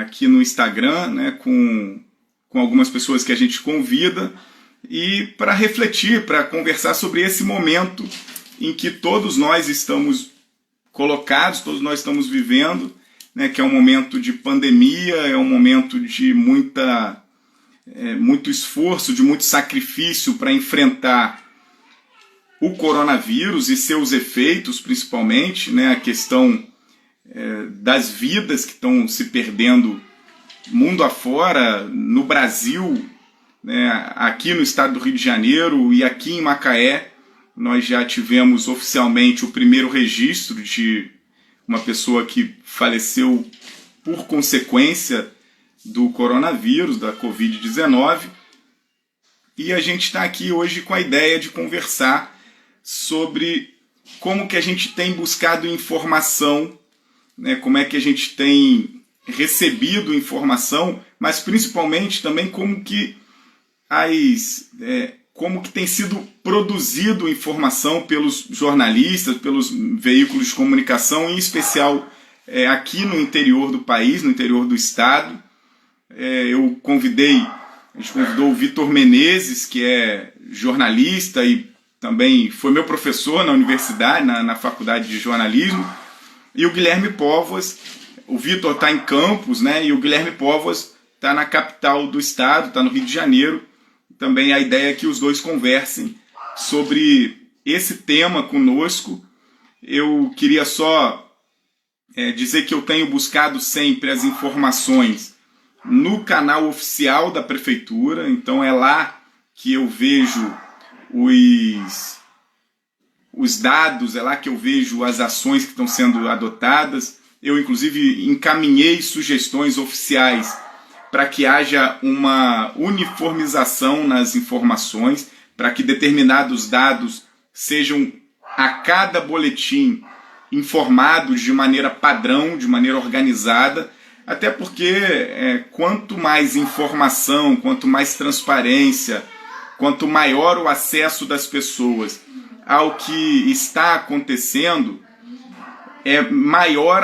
aqui no Instagram, né, com algumas pessoas que a gente convida, e para refletir, para conversar sobre esse momento em que todos nós estamos colocados, todos nós estamos vivendo, né, que é um momento de pandemia, é um momento de muito esforço, de muito sacrifício para enfrentar o coronavírus e seus efeitos, principalmente, né, a questão das vidas que estão se perdendo mundo afora, no Brasil, né, aqui no estado do Rio de Janeiro e aqui em Macaé. Nós já tivemos oficialmente o primeiro registro de uma pessoa que faleceu por consequência do coronavírus, da Covid-19. E a gente está aqui hoje com a ideia de conversar sobre como que a gente tem buscado informação, né, como é que a gente tem recebido informação, mas principalmente também como que tem sido produzido informação pelos jornalistas, pelos veículos de comunicação, em especial aqui no interior do país, no interior do estado. A gente convidou o Vitor Menezes, que é jornalista e também foi meu professor na universidade, na faculdade de jornalismo, e o Guilherme Póvoas. O Vitor está em Campos, né, e o Guilherme Póvoas está na capital do estado, está no Rio de Janeiro. Também a ideia é que os dois conversem sobre esse tema conosco. Eu queria só dizer que eu tenho buscado sempre as informações no canal oficial da Prefeitura, então é lá que eu vejo os dados, é lá que eu vejo as ações que estão sendo adotadas. Eu, inclusive, encaminhei sugestões oficiais para que haja uma uniformização nas informações, para que determinados dados sejam, a cada boletim, informados de maneira padrão, de maneira organizada, até porque quanto mais informação, quanto mais transparência, quanto maior o acesso das pessoas ao que está acontecendo, maior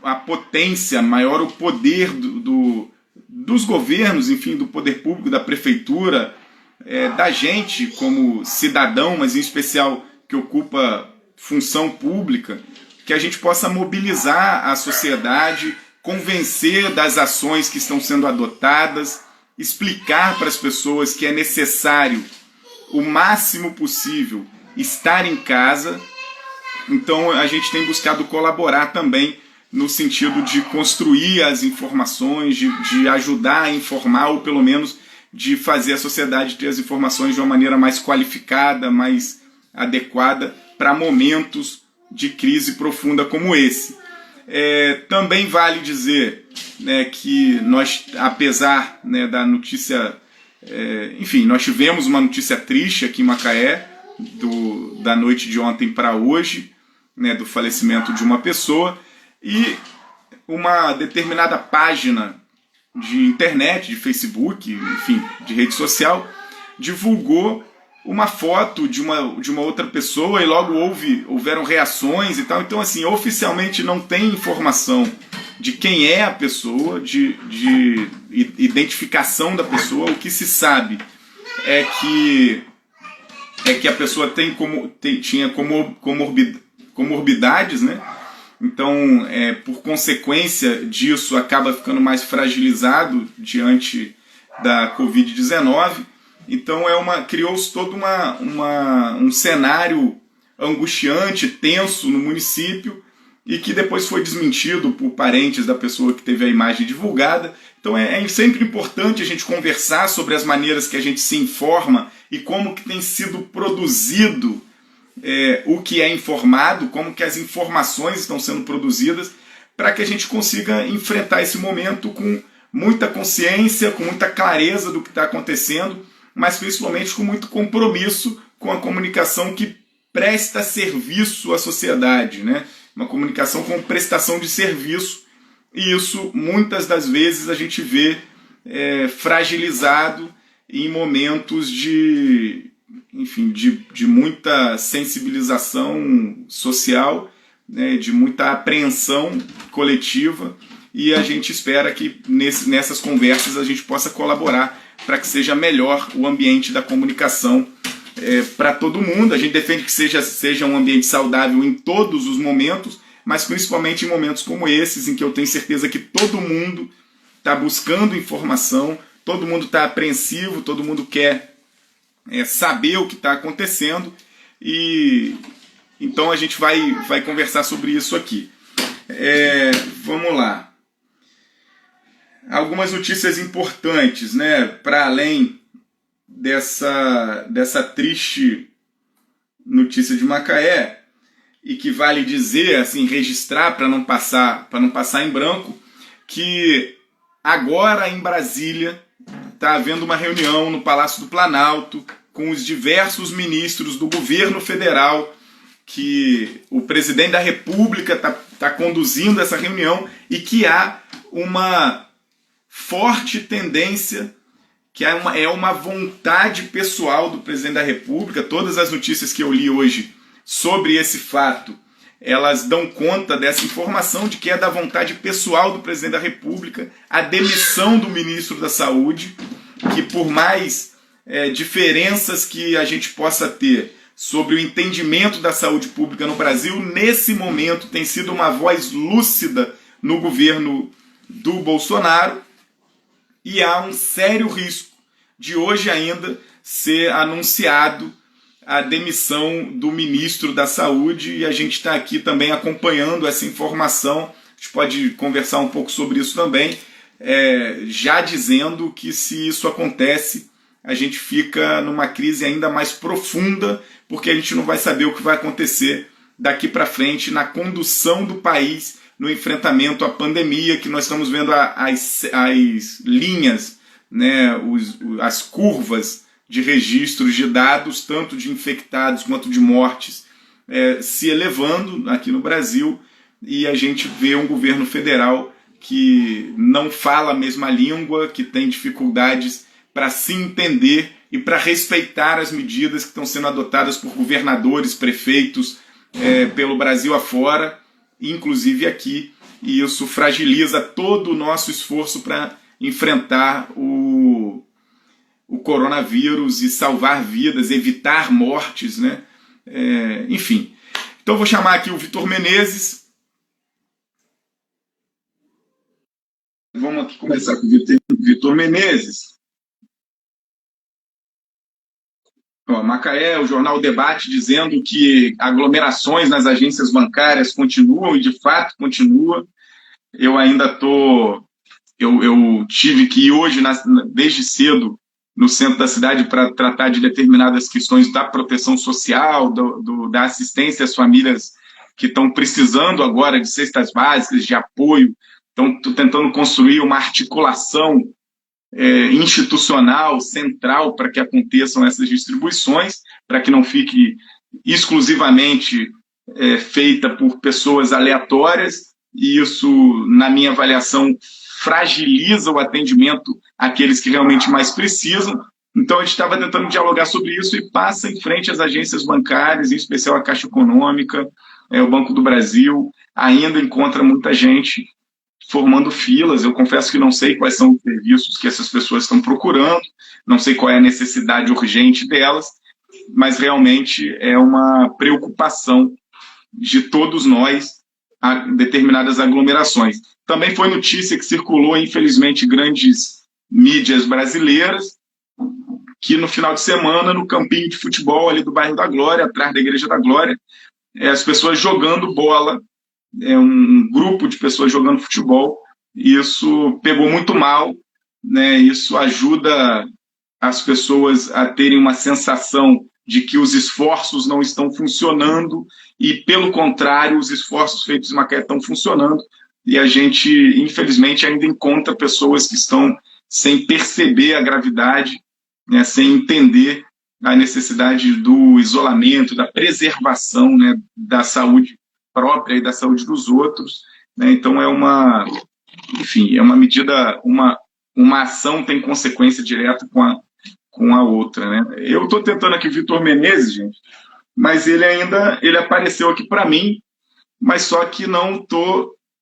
a potência, maior o poder dos governos, enfim, do poder público, da prefeitura, da gente como cidadão, mas em especial que ocupa função pública, que a gente possa mobilizar a sociedade, convencer das ações que estão sendo adotadas, explicar para as pessoas que é necessário o máximo possível estar em casa. Então a gente tem buscado colaborar também no sentido de construir as informações, de ajudar a informar, ou pelo menos de fazer a sociedade ter as informações de uma maneira mais qualificada, mais adequada para momentos de crise profunda como esse. Também vale dizer, né, que nós, apesar, né, da notícia... enfim, nós tivemos uma notícia triste aqui em Macaé, da noite de ontem para hoje, né, do falecimento de uma pessoa, e uma determinada página de internet, de Facebook, enfim, de rede social, divulgou uma foto de uma outra pessoa, e logo houveram reações e tal. Então, assim, oficialmente não tem informação de quem é a pessoa, de identificação da pessoa. O que se sabe é que a pessoa tinha comorbidades, né? Então, por consequência disso, acaba ficando mais fragilizado diante da Covid-19. Então, criou-se todo um cenário angustiante, tenso no município, e que depois foi desmentido por parentes da pessoa que teve a imagem divulgada. Então, é sempre importante a gente conversar sobre as maneiras que a gente se informa e como que tem sido produzido o que é informado, como que as informações estão sendo produzidas, para que a gente consiga enfrentar esse momento com muita consciência, com muita clareza do que está acontecendo, mas principalmente com muito compromisso com a comunicação que presta serviço à sociedade, né? Uma comunicação com prestação de serviço, e isso muitas das vezes a gente vê fragilizado em momentos de muita sensibilização social, né, de muita apreensão coletiva, e a gente espera que nessas conversas a gente possa colaborar para que seja melhor o ambiente da comunicação para todo mundo. A gente defende que seja um ambiente saudável em todos os momentos, mas principalmente em momentos como esses, em que eu tenho certeza que todo mundo está buscando informação, todo mundo está apreensivo, todo mundo quer saber o que está acontecendo, e então a gente vai conversar sobre isso aqui. Vamos lá. Algumas notícias importantes, né, para além dessa triste notícia de Macaé, e que vale dizer, assim, registrar para não passar em branco, que agora em Brasília está havendo uma reunião no Palácio do Planalto com os diversos ministros do governo federal, que o presidente da República está conduzindo essa reunião, e que há uma forte tendência, que é uma vontade pessoal do presidente da República. Todas as notícias que eu li hoje sobre esse fato, elas dão conta dessa informação, de que é da vontade pessoal do presidente da República a demissão do ministro da Saúde, que por mais diferenças que a gente possa ter sobre o entendimento da saúde pública no Brasil, nesse momento tem sido uma voz lúcida no governo do Bolsonaro, e há um sério risco de hoje ainda ser anunciado a demissão do ministro da Saúde, e a gente está aqui também acompanhando essa informação. A gente pode conversar um pouco sobre isso também, já dizendo que, se isso acontece, a gente fica numa crise ainda mais profunda, porque a gente não vai saber o que vai acontecer daqui para frente na condução do país no enfrentamento à pandemia, que nós estamos vendo as linhas, né, as curvas de registros de dados, tanto de infectados quanto de mortes, se elevando aqui no Brasil, e a gente vê um governo federal que não fala a mesma língua, que tem dificuldades para se entender e para respeitar as medidas que estão sendo adotadas por governadores, prefeitos, pelo Brasil afora, inclusive aqui, e isso fragiliza todo o nosso esforço para enfrentar o coronavírus e salvar vidas, evitar mortes, né? Enfim. Então vou chamar aqui o Vitor Menezes. Vamos aqui começar com o Vitor Menezes. Macaé, o jornal Debate, dizendo que aglomerações nas agências bancárias continuam, e de fato continua. Eu ainda eu tive que ir hoje, desde cedo, no centro da cidade, para tratar de determinadas questões da proteção social, da assistência às famílias que estão precisando agora de cestas básicas, de apoio. Então, estou tentando construir uma articulação institucional, central, para que aconteçam essas distribuições, para que não fique exclusivamente feita por pessoas aleatórias, e isso, na minha avaliação, fragiliza o atendimento àqueles que realmente mais precisam. Então, a gente estava tentando dialogar sobre isso, e passa em frente às agências bancárias, em especial a Caixa Econômica, o Banco do Brasil, ainda encontra muita gente formando filas. Eu confesso que não sei quais são os serviços que essas pessoas estão procurando, não sei qual é a necessidade urgente delas, mas realmente é uma preocupação de todos nós a determinadas aglomerações. Também foi notícia que circulou, infelizmente, grandes mídias brasileiras, que no final de semana, no campinho de futebol ali do bairro da Glória, atrás da Igreja da Glória, as pessoas jogando bola, um grupo de pessoas jogando futebol. Isso pegou muito mal, né? Isso ajuda as pessoas a terem uma sensação de que os esforços não estão funcionando, e, pelo contrário, os esforços feitos em Macaé estão funcionando, e a gente, infelizmente, ainda encontra pessoas que estão sem perceber a gravidade, né, sem entender a necessidade do isolamento, da preservação, né, da saúde própria e da saúde dos outros, né? Então é uma medida, uma ação tem consequência direta com a outra, né? Eu estou tentando aqui o Vitor Menezes, gente, mas ele apareceu aqui para mim, mas só que não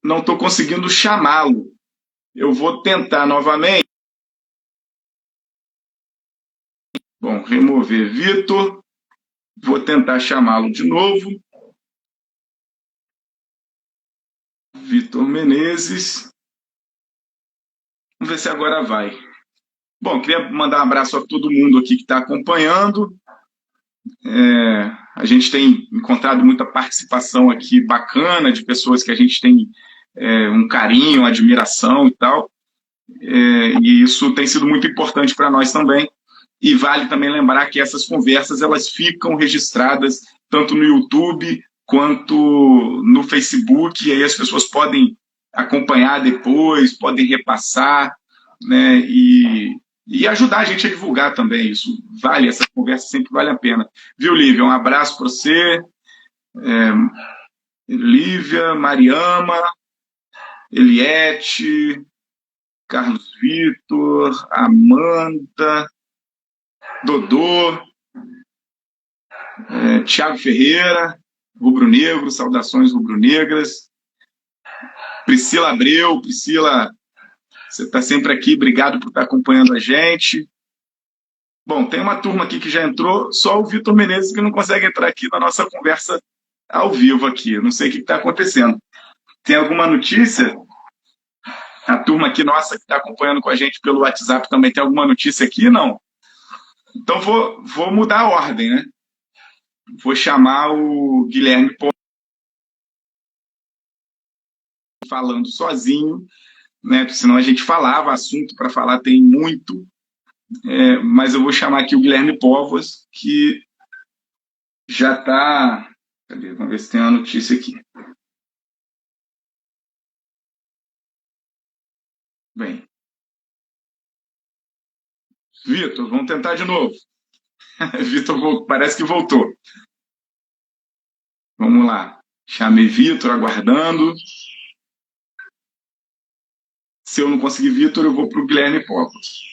não estou conseguindo chamá-lo. Eu vou tentar novamente. Bom, remover Vitor. Vou tentar chamá-lo de novo. Vitor Menezes. Vamos ver se agora vai. Bom, queria mandar um abraço a todo mundo aqui que está acompanhando. A gente tem encontrado muita participação aqui bacana de pessoas que a gente tem um carinho, uma admiração e tal. E isso tem sido muito importante para nós também. E vale também lembrar que essas conversas elas ficam registradas tanto no YouTube quanto no Facebook, e aí as pessoas podem acompanhar depois, podem repassar, né, e ajudar a gente a divulgar também. Isso vale, essa conversa sempre vale a pena. Viu, Lívia? Um abraço para você. Lívia, Mariama, Eliette, Carlos Vitor, Amanda, Dodô, Tiago Ferreira, rubro-negro, saudações rubro-negras. Priscila Abreu, Priscila, você está sempre aqui, obrigado por estar acompanhando a gente. Bom, tem uma turma aqui que já entrou, só o Vitor Menezes que não consegue entrar aqui na nossa conversa ao vivo aqui. Não sei o que está acontecendo. Tem alguma notícia? A turma aqui nossa que está acompanhando com a gente pelo WhatsApp também tem alguma notícia aqui? Não? Então vou mudar a ordem, né? Vou chamar o Guilherme falando sozinho, né? Porque senão a gente falava, assunto para falar tem muito, mas eu vou chamar aqui o Guilherme Povos, que já está... Cadê? Vamos ver se tem uma notícia aqui. Bem. Vitor, vamos tentar de novo. Vitor parece que voltou. Vamos lá. Chamei Vitor, aguardando. Se eu não conseguir Vitor, eu vou para o Guilherme Povos.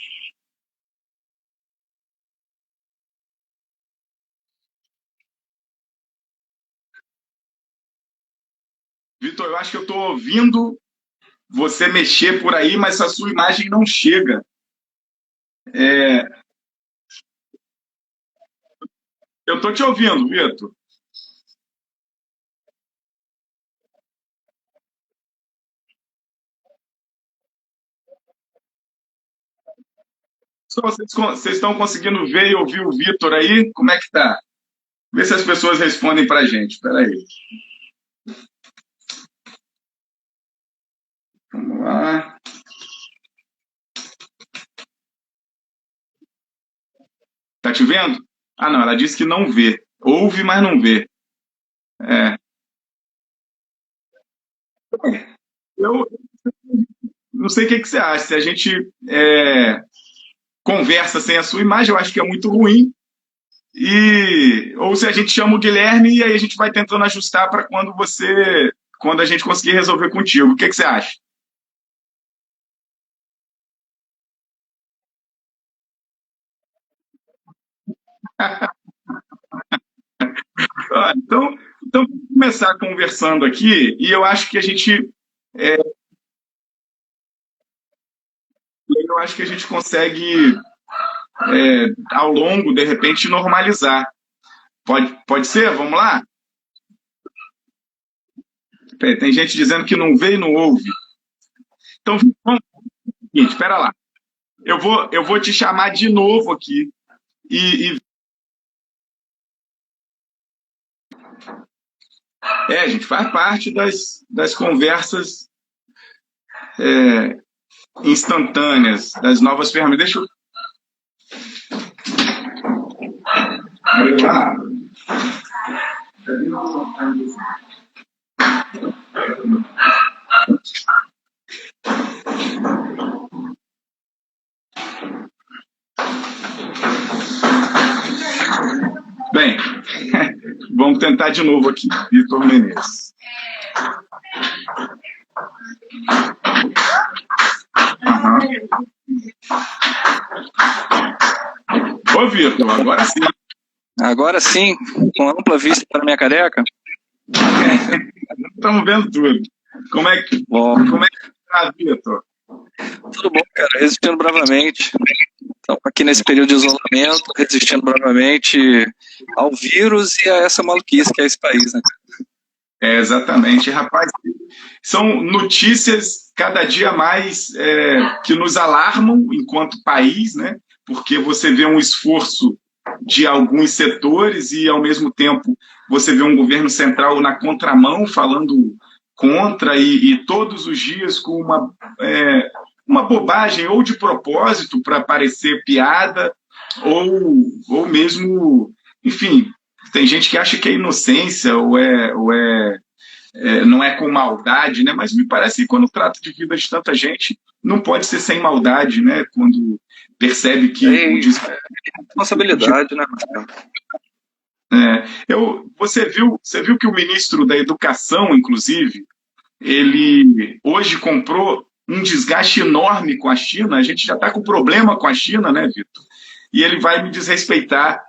Vitor, eu acho que eu estou ouvindo você mexer por aí, mas a sua imagem não chega. Eu estou te ouvindo, Vitor. Vocês estão conseguindo ver e ouvir o Vitor aí? Como é que tá? Vê se as pessoas respondem para a gente. Espera aí. Vamos lá. Tá te vendo? Ah, não, ela disse que não vê. Ouve, mas não vê. Eu não sei o que você acha. Se a gente conversa sem a sua imagem, eu acho que é muito ruim. Ou se a gente chama o Guilherme e aí a gente vai tentando ajustar para quando a gente conseguir resolver contigo. O que você acha? Então, vamos começar conversando aqui, e eu acho que a gente consegue, ao longo, de repente, normalizar. Pode ser? Vamos lá? Tem gente dizendo que não vê e não ouve. Então, vamos seguinte, espera lá. Eu vou te chamar de novo aqui. A gente faz parte das conversas instantâneas, das novas ferramentas. Deixa eu. Bem, vamos tentar de novo aqui, Vitor Menezes. Ô, Vitor, agora sim. Agora sim, com ampla vista para minha careca. Estamos vendo tudo. Como é que tá, Vitor? Tudo bom, cara, resistindo bravamente. Estamos aqui nesse período de isolamento, resistindo bravamente ao vírus e a essa maluquice que é esse país, né? Exatamente, rapaz. São notícias cada dia mais que nos alarmam enquanto país, né? Porque você vê um esforço de alguns setores e, ao mesmo tempo, você vê um governo central na contramão, falando contra e todos os dias com uma bobagem, ou de propósito para parecer piada, ou mesmo, enfim, tem gente que acha que é inocência não é com maldade, né? Mas me parece que quando trata de vida de tanta gente, não pode ser sem maldade, né? Quando percebe que responsabilidade, né, Marcelo? Você viu que o ministro da Educação, inclusive, ele hoje comprou um desgaste enorme com a China. A gente já está com problema com a China, né, Vitor? E ele vai me desrespeitar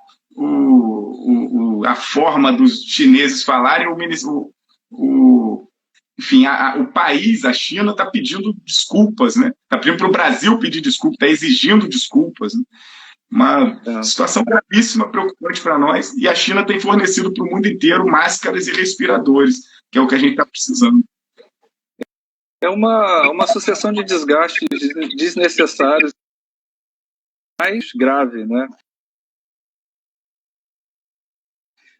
a forma dos chineses falarem. Enfim, o país, a China, está pedindo desculpas, né? Está pedindo para o Brasil pedir desculpas, está exigindo desculpas, né? Uma situação gravíssima, preocupante para nós, e a China tem fornecido para o mundo inteiro máscaras e respiradores, que é o que a gente está precisando. É uma sucessão de desgastes desnecessários, mais grave, né?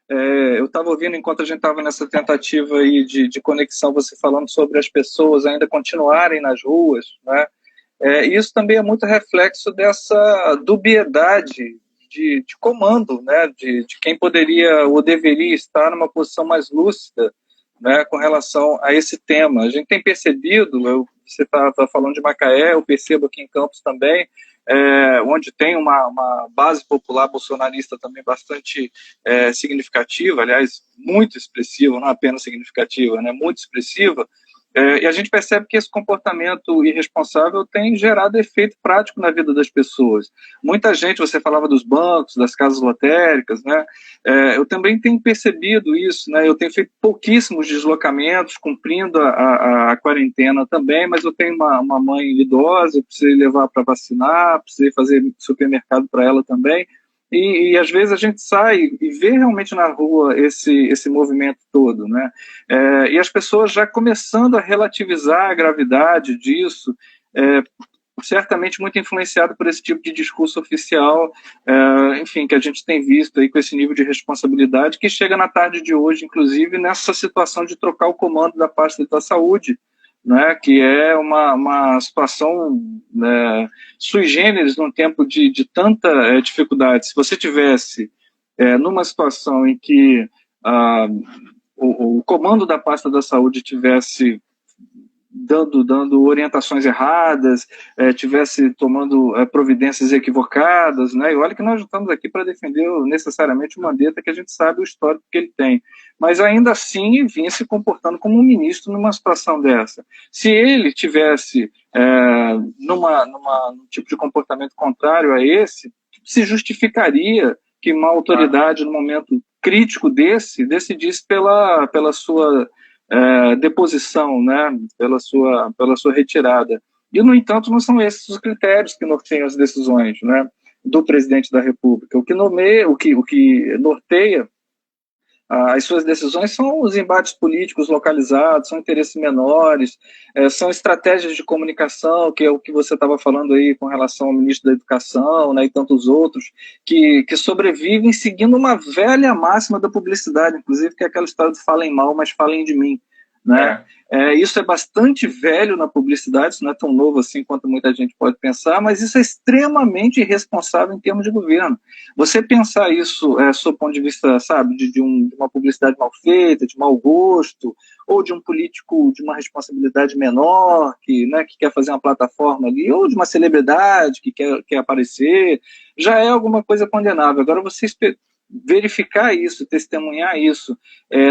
Eu estava ouvindo, enquanto a gente estava nessa tentativa aí de conexão, você falando sobre as pessoas ainda continuarem nas ruas, né? Isso também é muito reflexo dessa dubiedade de comando, né? De quem poderia ou deveria estar numa posição mais lúcida, né, com relação a esse tema. A gente tem percebido, você estava falando de Macaé, eu percebo aqui em Campos também, onde tem uma base popular bolsonarista também bastante significativa, aliás, muito expressiva, não apenas significativa, né, muito expressiva, e a gente percebe que esse comportamento irresponsável tem gerado efeito prático na vida das pessoas. Muita gente, você falava dos bancos, das casas lotéricas, né? Eu também tenho percebido isso, né? Eu tenho feito pouquíssimos deslocamentos, cumprindo a quarentena também, mas eu tenho uma mãe idosa, eu precisei levar para vacinar, precisei fazer supermercado para ela também. E às vezes a gente sai e vê realmente na rua esse movimento todo, né? E as pessoas já começando a relativizar a gravidade disso, certamente muito influenciado por esse tipo de discurso oficial, enfim, que a gente tem visto aí com esse nível de responsabilidade, que chega na tarde de hoje, inclusive, nessa situação de trocar o comando da pasta da saúde, né, que é uma situação sui generis num tempo de tanta dificuldade. Se você tivesse numa situação em que o comando da pasta da saúde tivesse dando orientações erradas, tivesse tomando providências equivocadas, né? E olha que nós não estamos aqui para defender necessariamente o Mandetta, que a gente sabe o histórico que ele tem, mas ainda assim vinha se comportando como um ministro numa situação dessa. Se ele tivesse num tipo de comportamento contrário a esse, se justificaria que uma autoridade, no momento crítico decidisse pela sua deposição, né, pela sua retirada. E, no entanto, não são esses os critérios que norteiam as decisões, né, do presidente da República. O que norteia as suas decisões são os embates políticos localizados, são interesses menores, são estratégias de comunicação, que é o que você estava falando aí com relação ao ministro da Educação, né, e tantos outros, que sobrevivem seguindo uma velha máxima da publicidade, inclusive, que é aquela história de falem mal, mas falem de mim. Né? Isso é bastante velho na publicidade, isso não é tão novo assim quanto muita gente pode pensar, mas isso é extremamente irresponsável em termos de governo. Você pensar isso, sob o ponto de vista, sabe, de uma publicidade mal feita, de mau gosto, ou de um político de uma responsabilidade menor, que quer fazer uma plataforma ali, ou de uma celebridade que quer aparecer, já é alguma coisa condenável. Agora, você verificar isso, testemunhar isso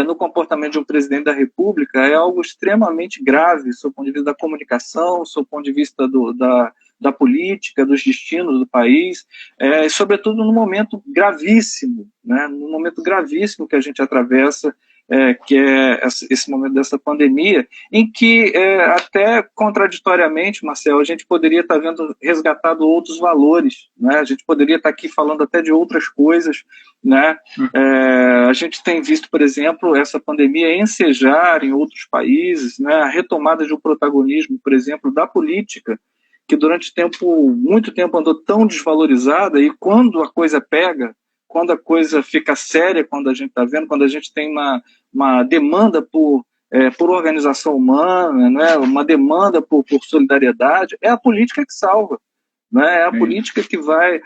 no comportamento de um presidente da República é algo extremamente grave, do ponto de vista da comunicação, do ponto de vista da política, dos destinos do país, sobretudo num momento gravíssimo, né, num momento gravíssimo que a gente atravessa, que é esse momento dessa pandemia, em que, até contraditoriamente, Marcelo, a gente poderia estar vendo resgatado outros valores, né? A gente poderia estar aqui falando até de outras coisas, né? A gente tem visto, por exemplo, essa pandemia ensejar em outros países, né? A retomada de um protagonismo, por exemplo, da política, que durante muito tempo andou tão desvalorizada, e quando a coisa pega, quando a coisa fica séria, quando a gente está vendo, quando a gente tem uma demanda por organização humana, né, uma demanda por solidariedade, é a política que salva. Né, é a política que vai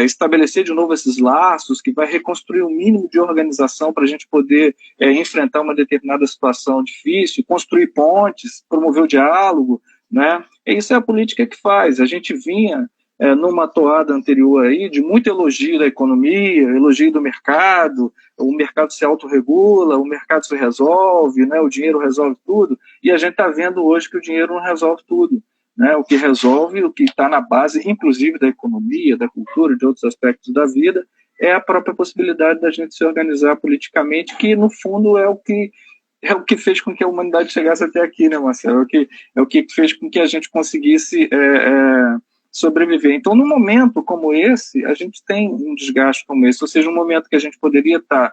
estabelecer de novo esses laços, que vai reconstruir o mínimo de organização para a gente poder enfrentar uma determinada situação difícil, construir pontes, promover o diálogo, né? E isso é a política que faz. A gente vinha numa toada anterior aí de muito elogio da economia, elogio do mercado, o mercado se autorregula, o mercado se resolve, né? O dinheiro resolve tudo, e a gente está vendo hoje que o dinheiro não resolve tudo. Né? O que resolve, o que está na base, inclusive da economia, da cultura, de outros aspectos da vida, é a própria possibilidade da gente se organizar politicamente, que no fundo é o que fez com que a humanidade chegasse até aqui, né, Marcelo? É o que fez com que a gente conseguisse sobreviver. Então, num momento como esse, a gente tem um desgaste como esse, ou seja, um momento que a gente poderia estar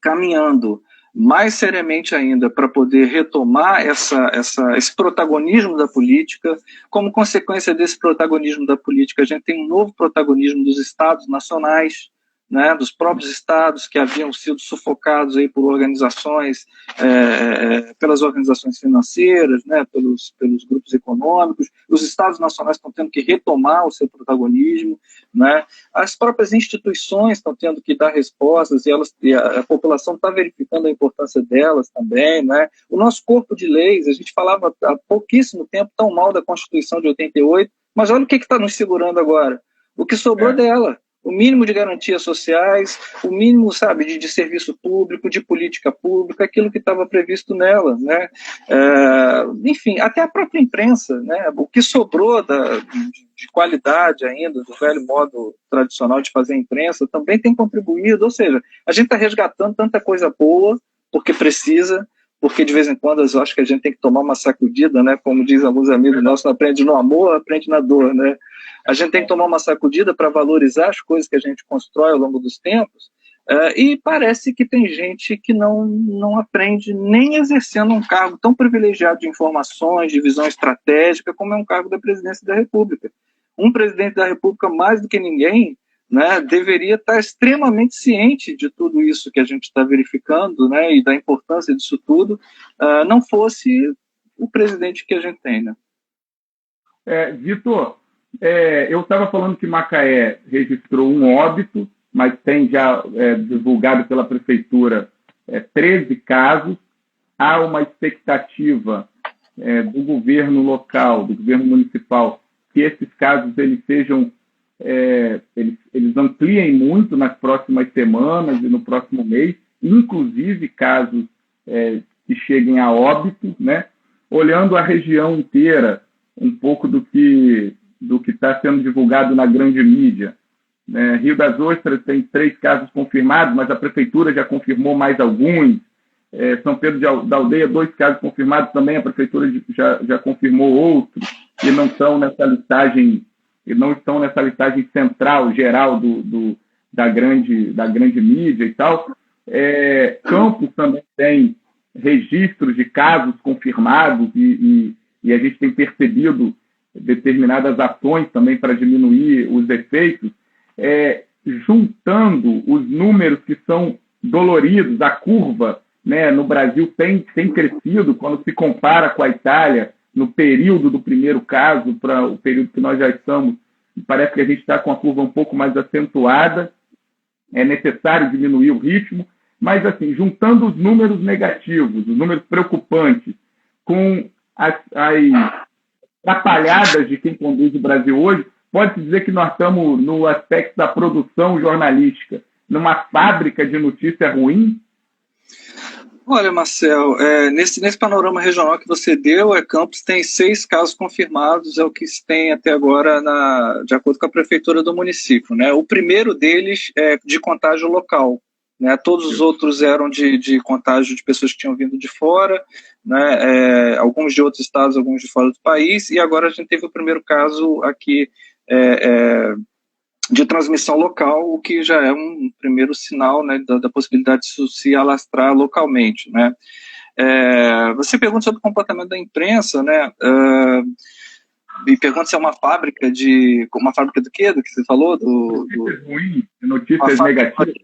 caminhando mais seriamente ainda para poder retomar esse protagonismo da política. Como consequência desse protagonismo da política, a gente tem um novo protagonismo dos estados nacionais, né, dos próprios estados que haviam sido sufocados aí por organizações, pelas organizações financeiras, né, pelos grupos econômicos. Os estados nacionais estão tendo que retomar o seu protagonismo, né? As próprias instituições estão tendo que dar respostas e a população está verificando a importância delas também, né? O nosso corpo de leis, a gente falava há pouquíssimo tempo tão mal da Constituição de 88, mas olha o que está nos segurando agora. O que sobrou dela. O mínimo de garantias sociais, o mínimo, sabe, de serviço público, de política pública, aquilo que estava previsto nela, né? Enfim, até a própria imprensa, né? O que sobrou de qualidade ainda, do velho modo tradicional de fazer imprensa, também tem contribuído, ou seja, a gente está resgatando tanta coisa boa, porque precisa, porque de vez em quando eu acho que a gente tem que tomar uma sacudida, né? Como dizem alguns amigos nossos, não aprende no amor, aprende na dor, né? A gente tem que tomar uma sacudida para valorizar as coisas que a gente constrói ao longo dos tempos, e parece que tem gente que não aprende nem exercendo um cargo tão privilegiado de informações, de visão estratégica, como é um cargo da presidência da República. Um presidente da República, mais do que ninguém, né, deveria estar extremamente ciente de tudo isso que a gente está verificando, né, e da importância disso tudo, não fosse o presidente que a gente tem. Né? Vitor, eu estava falando que Macaé registrou um óbito, mas tem já divulgado pela prefeitura 13 casos. Há uma expectativa do governo local, do governo municipal, que esses casos eles sejam eles ampliem muito nas próximas semanas e no próximo mês, inclusive casos que cheguem a óbito, né? Olhando a região inteira, um pouco do que está sendo divulgado na grande mídia. Rio das Ostras tem 3 casos confirmados, mas a prefeitura já confirmou mais alguns. São Pedro da Aldeia, 2 casos confirmados também, a prefeitura já confirmou outros, e não estão nessa listagem central, geral da grande mídia e tal. Campos também tem registros de casos confirmados e a gente tem percebido determinadas ações também para diminuir os efeitos, juntando os números que são doloridos, a curva, né, no Brasil tem crescido quando se compara com a Itália, no período do primeiro caso para o período que nós já estamos, parece que a gente está com a curva um pouco mais acentuada, é necessário diminuir o ritmo, mas assim, juntando os números negativos, os números preocupantes, com as atrapalhadas de quem conduz o Brasil hoje, pode-se dizer que nós estamos no aspecto da produção jornalística, numa fábrica de notícia ruim? Olha, Marcel, nesse panorama regional que você deu, Campos tem 6 casos confirmados, é o que se tem até agora, de acordo com a prefeitura do município. Né? O primeiro deles é de contágio local, né? Todos os outros eram de contágio de pessoas que tinham vindo de fora, né? Alguns de outros estados, alguns de fora do país, e agora a gente teve o primeiro caso aqui de transmissão local, o que já é um primeiro sinal, né, da possibilidade disso se alastrar localmente, né? Você pergunta sobre o comportamento da imprensa, né? Me pergunta se é uma fábrica do quê? Do que você falou? Notícias ruins, notícias negativas.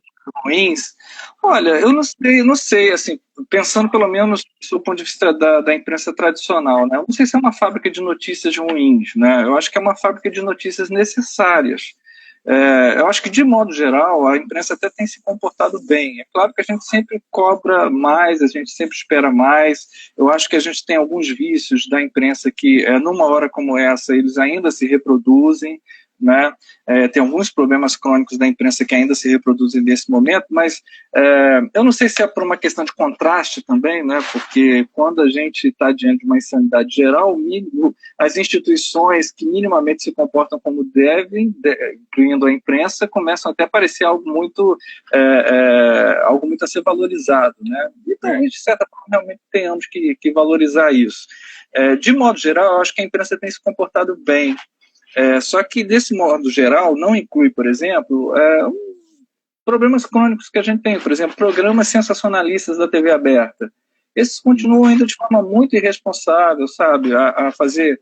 Ruins. Olha, eu não sei, assim, pensando pelo menos do ponto de vista da imprensa tradicional, né? Eu não sei se é uma fábrica de notícias ruins, né? Eu acho que é uma fábrica de notícias necessárias. Eu acho que, de modo geral, a imprensa até tem se comportado bem. É claro que a gente sempre cobra mais, a gente sempre espera mais. Eu acho que a gente tem alguns vícios da imprensa que, numa hora como essa, eles ainda se reproduzem, né? Tem alguns problemas crônicos da imprensa que ainda se reproduzem nesse momento, mas eu não sei se é por uma questão de contraste também, né? Porque quando a gente está diante de uma insanidade geral, as instituições que minimamente se comportam como devem, incluindo a imprensa, começam até a parecer algo muito a ser valorizado, né? E talvez, de certa forma, realmente tenhamos que valorizar isso. De modo geral, eu acho que a imprensa tem se comportado bem. Só que, desse modo geral, não inclui, por exemplo, problemas crônicos que a gente tem. Por exemplo, programas sensacionalistas da TV aberta. Esses continuam ainda de forma muito irresponsável, sabe? A fazer,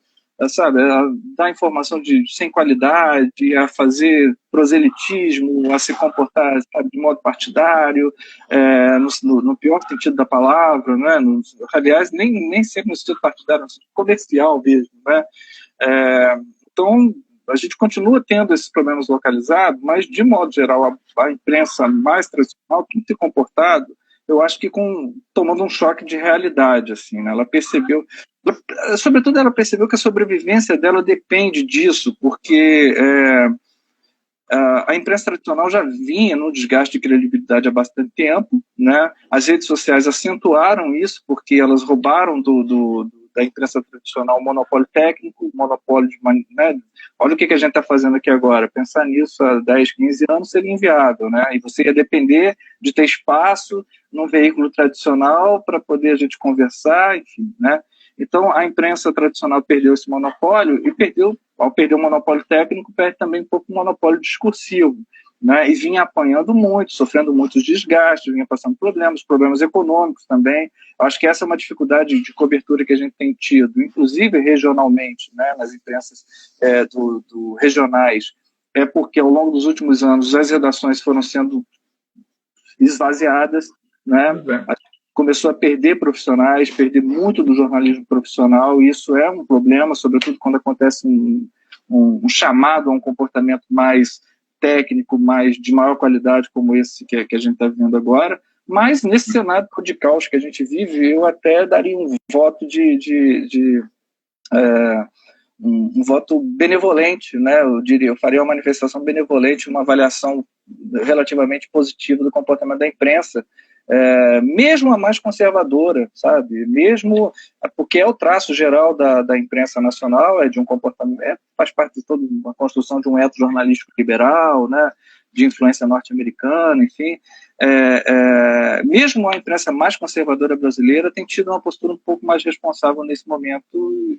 sabe? A dar informação sem qualidade, a fazer proselitismo, a se comportar, sabe, de modo partidário, no pior sentido da palavra, né? Aliás, nem sempre no sentido partidário, no sentido comercial mesmo, né? Então, a gente continua tendo esses problemas localizados, mas, de modo geral, a imprensa mais tradicional tem se comportado, eu acho que tomando um choque de realidade, assim, né? Ela percebeu que a sobrevivência dela depende disso, porque a imprensa tradicional já vinha no desgaste de credibilidade há bastante tempo, né? As redes sociais acentuaram isso, porque elas roubaram da imprensa tradicional o monopólio técnico, o monopólio né? Olha o que a gente está fazendo aqui agora. Pensar nisso há 10, 15 anos seria inviável, né? E você ia depender de ter espaço num veículo tradicional para poder a gente conversar, enfim, né? Então, a imprensa tradicional perdeu esse monopólio e ao perder o monopólio técnico, perde também um pouco o monopólio discursivo, né? E vinha apanhando muito, sofrendo muitos desgastes, vinha passando problemas econômicos também. Acho que essa é uma dificuldade de cobertura que a gente tem tido, inclusive regionalmente, né, nas imprensas regionais, porque ao longo dos últimos anos as redações foram sendo esvaziadas, né? Começou a perder profissionais, perder muito do jornalismo profissional, e isso é um problema, sobretudo quando acontece um chamado a um comportamento mais técnico, de maior qualidade, como esse que a gente está vivendo agora. Mas, nesse cenário de caos que a gente vive, eu até daria um voto um voto benevolente, né? Eu faria uma manifestação benevolente, uma avaliação relativamente positiva do comportamento da imprensa, mesmo a mais conservadora, sabe? Mesmo porque é o traço geral da imprensa nacional, de um comportamento, faz parte de toda uma construção de um ethos jornalístico liberal, né? De influência norte-americana, enfim. Mesmo a imprensa mais conservadora brasileira tem tido uma postura um pouco mais responsável nesse momento.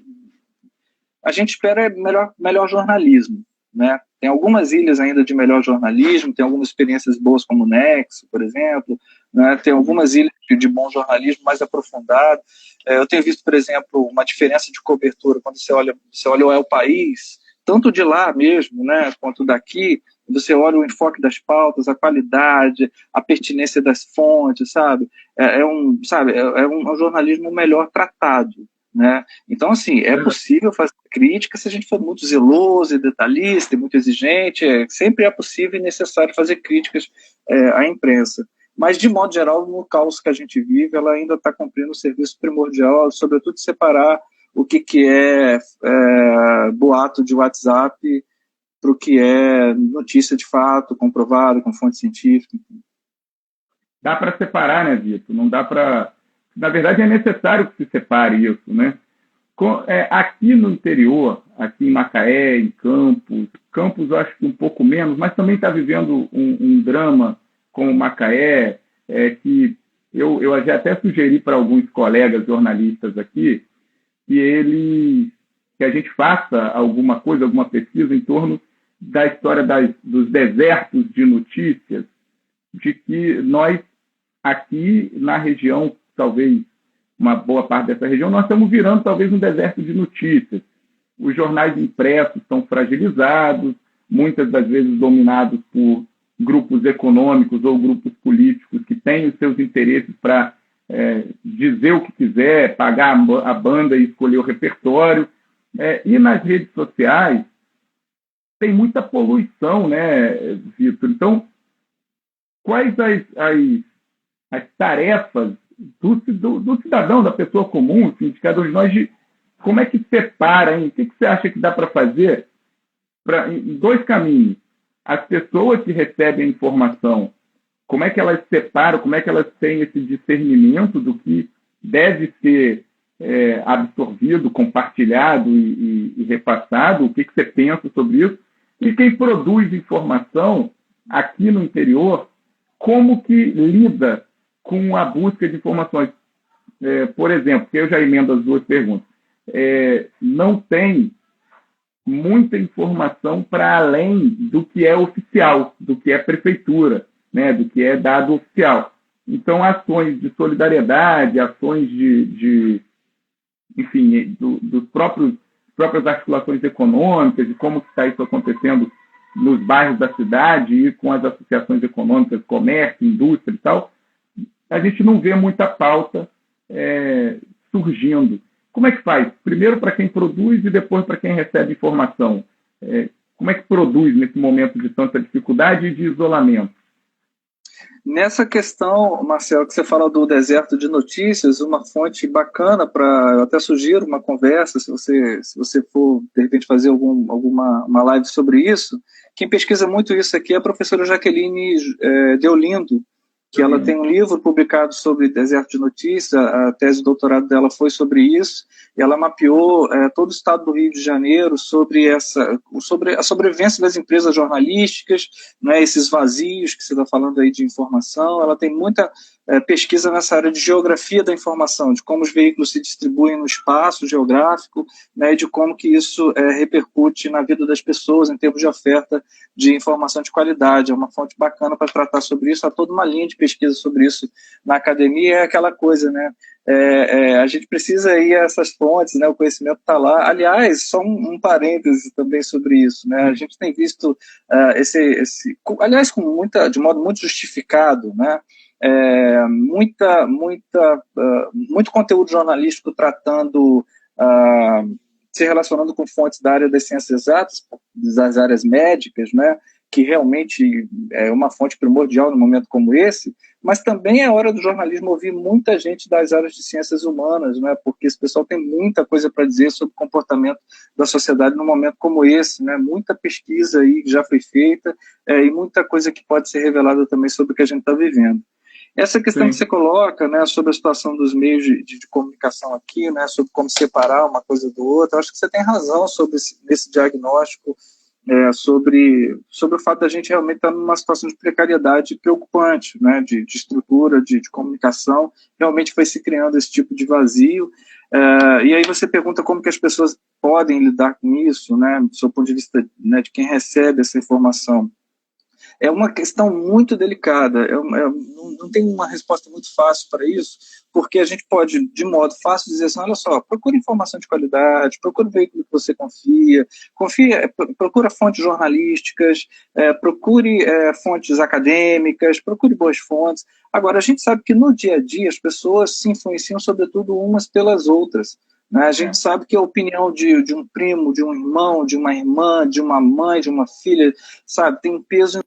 A gente espera melhor jornalismo, né? Tem algumas ilhas ainda de melhor jornalismo, tem algumas experiências boas como o Nexo, por exemplo, né? Tem algumas ilhas de bom jornalismo mais aprofundado. Eu tenho visto, por exemplo, uma diferença de cobertura quando você olha o El País, tanto de lá mesmo, né, quanto daqui. Você olha o enfoque das pautas, a qualidade, a pertinência das fontes, sabe? É um jornalismo melhor tratado, né? Então, assim, é possível fazer crítica se a gente for muito zeloso e detalhista e muito exigente. Sempre é possível e necessário fazer críticas à imprensa. Mas, de modo geral, no caos que a gente vive, ela ainda está cumprindo o serviço primordial, sobretudo separar o que é boato de WhatsApp para o que é notícia de fato, comprovada, com fonte científica. Dá para separar, né, Vitor? Não dá para... Na verdade, é necessário que se separe isso, né? Aqui no interior, aqui em Macaé, em Campos eu acho que um pouco menos, mas também está vivendo um drama como Macaé, que eu já até sugeri para alguns colegas jornalistas aqui que a gente faça alguma coisa, alguma pesquisa em torno da história dos desertos de notícias, de que nós, aqui na região, talvez uma boa parte dessa região, nós estamos virando talvez um deserto de notícias. Os jornais impressos estão fragilizados, muitas das vezes dominados por grupos econômicos ou grupos políticos que têm os seus interesses para dizer o que quiser, pagar a banda e escolher o repertório. E nas redes sociais tem muita poluição, né, Vitor? Então, quais as tarefas do cidadão, da pessoa comum, assim, de cada um de nós, como é que separa, hein? O que você acha que dá para fazer em dois caminhos? As pessoas que recebem a informação, como é que elas separam, como é que elas têm esse discernimento do que deve ser absorvido, compartilhado e repassado? O que você pensa sobre isso? E quem produz informação aqui no interior, como que lida com a busca de informações? Por exemplo, que eu já emendo as duas perguntas. Não tem muita informação para além do que é oficial, do que é prefeitura, né, do que é dado oficial. Então, ações de solidariedade, ações enfim, dos próprias articulações econômicas, de como está isso acontecendo nos bairros da cidade e com as associações econômicas, comércio, indústria e tal, a gente não vê muita pauta surgindo. Como é que faz? Primeiro para quem produz e depois para quem recebe informação. Como é que produz nesse momento de tanta dificuldade e de isolamento? Nessa questão, Marcelo, que você fala do deserto de notícias, uma fonte bacana eu até sugiro uma conversa, se você for, de repente, fazer uma live sobre isso. Quem pesquisa muito isso aqui é a professora Jaqueline Deolindo, que ela tem um livro publicado sobre deserto de notícias, a tese de doutorado dela foi sobre isso, e ela mapeou todo o estado do Rio de Janeiro sobre a sobrevivência das empresas jornalísticas, né, esses vazios que você está falando aí de informação. Ela tem muita pesquisa nessa área de geografia da informação, de como os veículos se distribuem no espaço geográfico, né, e de como que isso repercute na vida das pessoas em termos de oferta de informação de qualidade. É uma fonte bacana para tratar sobre isso. Há toda uma linha de pesquisa sobre isso na academia. É aquela coisa, né? A gente precisa ir a essas fontes, né? O conhecimento está lá. Aliás, só um parêntese também sobre isso, né? A gente tem visto aliás, de modo muito justificado, né? Muito conteúdo jornalístico tratando, se relacionando com fontes da área das ciências exatas, das áreas médicas, né, que realmente é uma fonte primordial num momento como esse, mas também é hora do jornalismo ouvir muita gente das áreas de ciências humanas, né, porque esse pessoal tem muita coisa para dizer sobre o comportamento da sociedade num momento como esse, né, muita pesquisa aí já foi feita e muita coisa que pode ser revelada também sobre o que a gente está vivendo. Essa questão Sim. que você coloca, né, sobre a situação dos meios de comunicação aqui, né, sobre como separar uma coisa do outro, acho que você tem razão sobre esse diagnóstico, sobre o fato da gente realmente estar numa situação de precariedade preocupante, né, de estrutura, de comunicação. Realmente foi se criando esse tipo de vazio. E aí você pergunta como que as pessoas podem lidar com isso, né, do seu ponto de vista, né, de quem recebe essa informação. É uma questão muito delicada, não tem uma resposta muito fácil para isso, porque a gente pode, de modo fácil, dizer assim, olha só, procure informação de qualidade, procure um veículo que você procura fontes jornalísticas, procure fontes acadêmicas, procure boas fontes. Agora, a gente sabe que no dia a dia as pessoas se influenciam, sobretudo, umas pelas outras. A gente sabe que a opinião de um primo, de um irmão, de uma irmã, de uma mãe, de uma filha, sabe, tem um peso